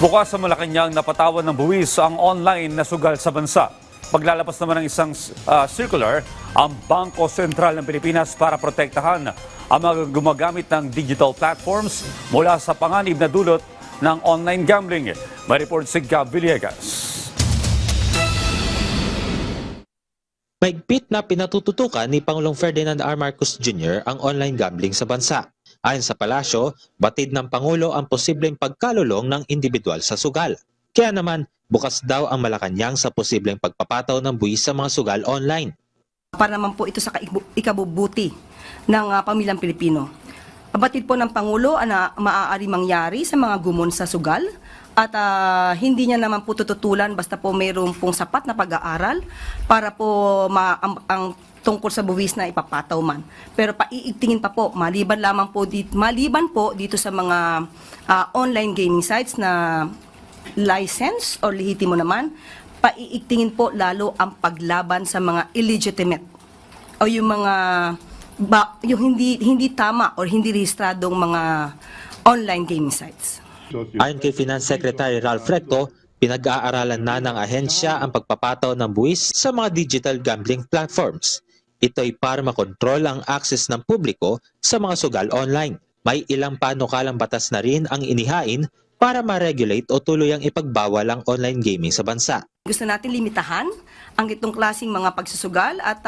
Bukas sa Malacanang napatawan ng buwis ang online na sugal sa bansa. Paglalabas naman ng isang circular ang Bangko Sentral ng Pilipinas para protektahan ang mga gumagamit ng digital platforms mula sa panganib na dulot ng online gambling. May report si Gab Villegas. Mahigpit na pinatututukan ni Pangulong Ferdinand R. Marcos Jr. ang online gambling sa bansa. Ayon sa palasyo, batid ng Pangulo ang posibleng pagkalulong ng individual sa sugal. Kaya naman, bukas daw ang Malacanang sa posibleng pagpapataw ng buwis sa mga sugal online. Para naman po ito sa ikabubuti ng pamilyang Pilipino. Batid po ng Pangulo na maaari mangyari sa mga gumon sa sugal at hindi niya naman po tututulan basta po mayroon pong sapat na pag-aaral para po ang tungkol sa buwis na ipapataw man. Pero paiigtingin pa po, maliban po dito sa mga online gaming sites na license o lehitimo naman, paiigtingin po lalo ang paglaban sa mga illegitimate o yung mga yung hindi tama o hindi rehistradong mga online gaming sites. Ayon kay Finance Secretary Ralph Recto, pinag-aaralan na ng ahensya ang pagpapataw ng buwis sa mga digital gambling platforms. Ito ay para makontrol ang access ng publiko sa mga sugal online. May ilang panukalang batas na rin ang inihain para ma-regulate o tuluyang ipagbawal ang online gaming sa bansa. Gusto natin limitahan ang itong klaseng mga pagsusugal at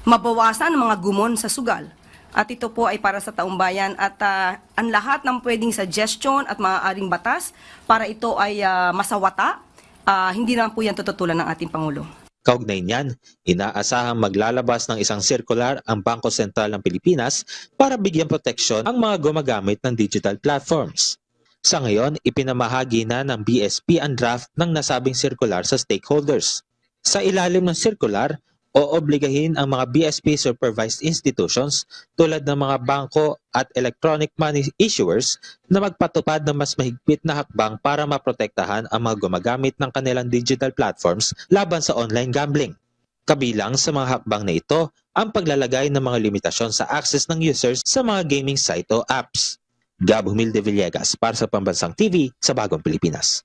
mabawasan ang mga gumon sa sugal. At ito po ay para sa taong bayan at ang lahat ng pwedeng suggestion at maaaring batas para ito ay masawata, hindi naman po yan tututulan ng ating Pangulo. Kaugnay niyan, inaasahang maglalabas ng isang circular ang Bangko Sentral ng Pilipinas para bigyan proteksyon ang mga gumagamit ng digital platforms. Sa ngayon, ipinamahagi na ng BSP ang draft ng nasabing circular sa stakeholders. Sa ilalim ng circular, oobligahin ang mga BSP-supervised institutions tulad ng mga bangko at electronic money issuers na magpatupad ng mas mahigpit na hakbang para maprotektahan ang mga gumagamit ng kanilang digital platforms laban sa online gambling. Kabilang sa mga hakbang na ito ang paglalagay ng mga limitasyon sa access ng users sa mga gaming site o apps. Gab Humilde Villegas para sa Pambansang TV sa Bagong Pilipinas.